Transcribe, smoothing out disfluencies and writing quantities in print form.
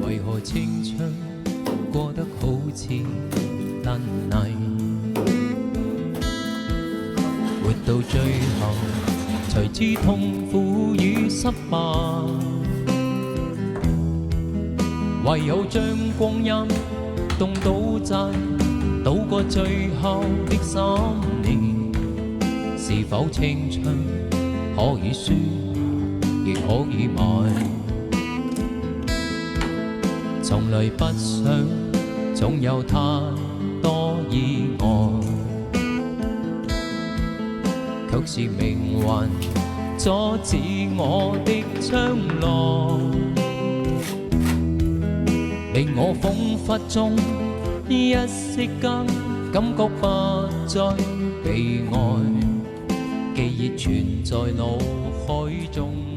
為何青春過得好似爛泥？活到最後，隨知痛苦與失敗，唯有將光陰動倒債，渡過最後的3年。是否青春可以輸，亦可以買？從來不想，總有太多意外，卻是命運阻止我的將來，令我彷彿中一息間感覺不再被愛，記憶存在腦海中。